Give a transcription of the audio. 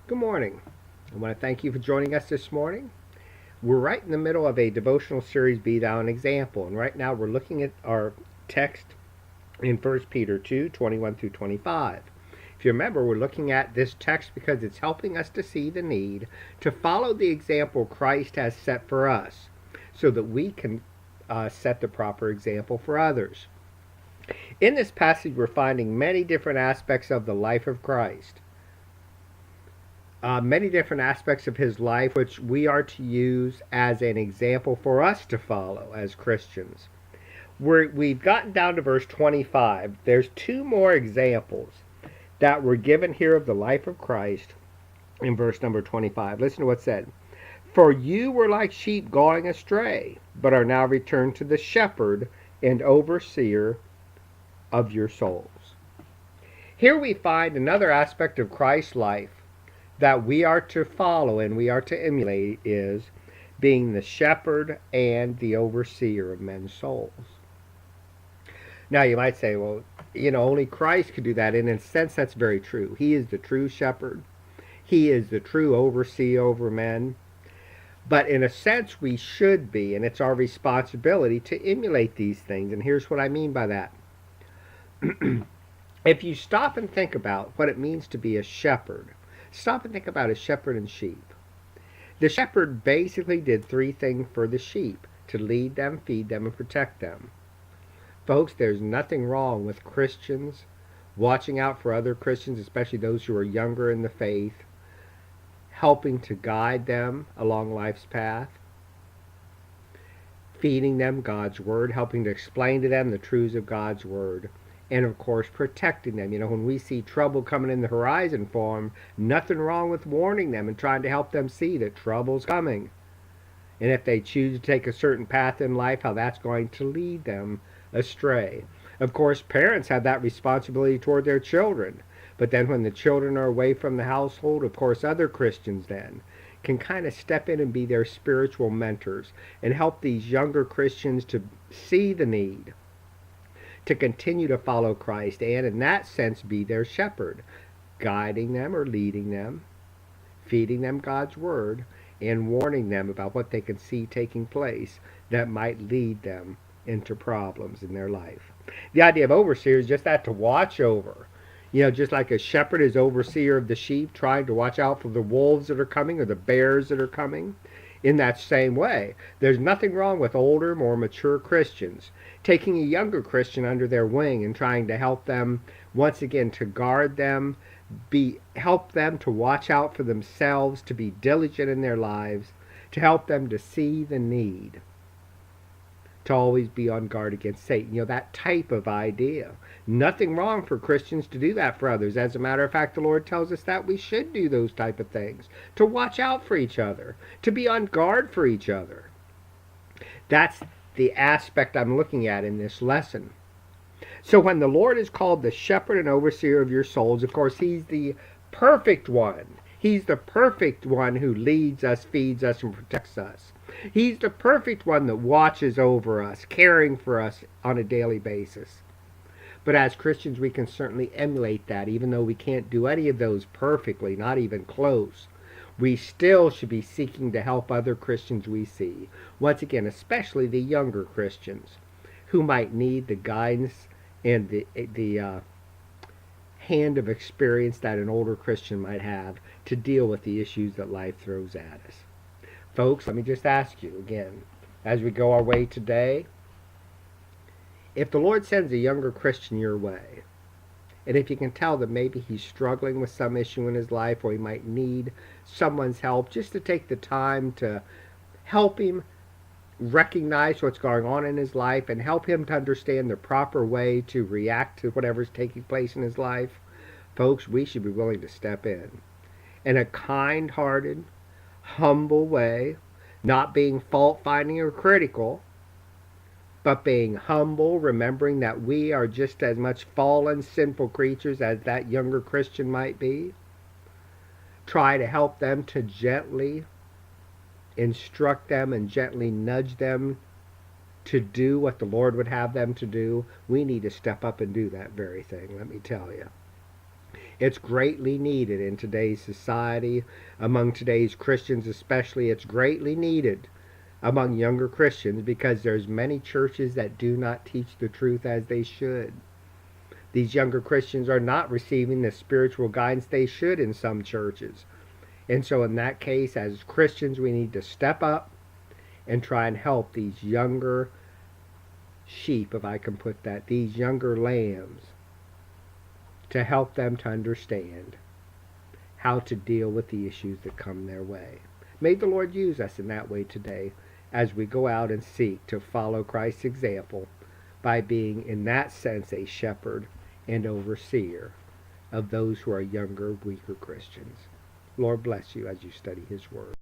Good morning. I want to thank you for joining us this morning. We're right in the middle of a devotional series, Be Thou an Example. And right now we're looking at our text in 1 Peter 2:21 through 25. If you remember, we're looking at this text because it's helping us to see the need to follow the example Christ has set for us so that we can set the proper example for others. In this passage, we're finding many different aspects of the life of Christ. Many different aspects of his life which we are to use as an example for us to follow as Christians. We've gotten down to verse 25. There's two more examples that were given here of the life of Christ in verse number 25. Listen to what's said. For you were like sheep going astray, but are now returned to the shepherd and overseer of your souls. Here we find another aspect of Christ's life that we are to follow and we are to emulate is being the shepherd and the overseer of men's souls. Now you might say, well, only Christ could do that. And in a sense, that's very true. He is the true shepherd. He is the true overseer over men. But in a sense, we should be, and it's our responsibility to emulate these things. And here's what I mean by that. If you stop and think about what it means to be a shepherd, stop and think about a shepherd and sheep. The shepherd basically did three things for the sheep: to lead them, feed them, and protect them. Folks, there's nothing wrong with Christians watching out for other Christians, especially those who are younger in the faith, helping to guide them along life's path, feeding them God's Word, helping to explain to them the truths of God's Word, and of course protecting them. When we see trouble coming in the horizon for them, nothing wrong with warning them and trying to help them see that trouble's coming. And if they choose to take a certain path in life, how that's going to lead them astray. Of course, parents have that responsibility toward their children. But then when the children are away from the household, of course, other Christians then can kind of step in and be their spiritual mentors and help these younger Christians to see the need to continue to follow Christ and in that sense be their shepherd, guiding them or leading them, feeding them God's Word, and warning them about what they can see taking place that might lead them into problems in their life. The idea of overseer is just that, to watch over. Just like a shepherd is overseer of the sheep, trying to watch out for the wolves that are coming or the bears that are coming. In that same way, there's nothing wrong with older, more mature Christians taking a younger Christian under their wing and trying to help them, once again, to guard them, help them to watch out for themselves, to be diligent in their lives, to help them to see the need, to always be on guard against Satan. That type of idea. Nothing wrong for Christians to do that for others. As a matter of fact, the Lord tells us that we should do those type of things, to watch out for each other, to be on guard for each other. That's the aspect I'm looking at in this lesson. So when the Lord is called the shepherd and overseer of your souls, of course, he's the perfect one. He's the perfect one who leads us, feeds us, and protects us. He's the perfect one that watches over us, caring for us on a daily basis. But as Christians, we can certainly emulate that, even though we can't do any of those perfectly, not even close. We still should be seeking to help other Christians we see. Once again, especially the younger Christians who might need the guidance and the hand of experience that an older Christian might have to deal with the issues that life throws at us. Folks, let me just ask you again, as we go our way today, if the Lord sends a younger Christian your way, and if you can tell that maybe he's struggling with some issue in his life or he might need someone's help, just to take the time to help him recognize what's going on in his life and help him to understand the proper way to react to whatever's taking place in his life, folks, we should be willing to step in a kind-hearted, humble way, not being fault-finding or critical, but being humble, remembering that we are just as much fallen, sinful creatures as that younger Christian might be. Try to help them, to gently instruct them and gently nudge them to do what the Lord would have them to do. We need to step up and do that very thing, let me tell you. It's greatly needed in today's society, among today's Christians especially. It's greatly needed among younger Christians because there's many churches that do not teach the truth as they should. These younger Christians are not receiving the spiritual guidance they should in some churches. And so in that case, as Christians, we need to step up and try and help these younger sheep, if I can put that, these younger lambs, to help them to understand how to deal with the issues that come their way. May the Lord use us in that way today as we go out and seek to follow Christ's example by being, in that sense, a shepherd and overseer of those who are younger, weaker Christians. Lord bless you as you study His Word.